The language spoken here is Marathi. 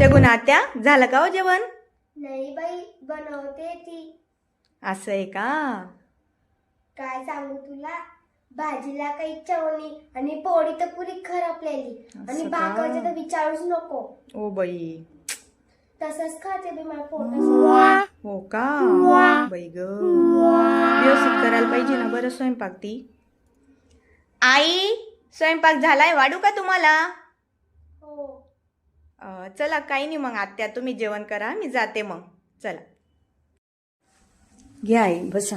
शगुन आत्या झालं का हो जेवण? नाही बाई, बनवते ती. असं आहे का? काय सांगू तुला, भाजीला काही चव नाही आणि पोळी तर पुरी खराबलेली आणि असं का? भाकरचं तर विचारूच नको. ओ बाई, तसंच खाते बी माझ्या पोटात. हो का? बाई ग, व्यवस्थित करायला पाहिजे ना बरं स्वयंपाक ती. आई, स्वयंपाक झालाय, वाढू का तुम्हाला? हो. चला काही नाही मग आत्या, तुम्ही जेवण करा, मी जाते मग. चला घ्या आई, बसा.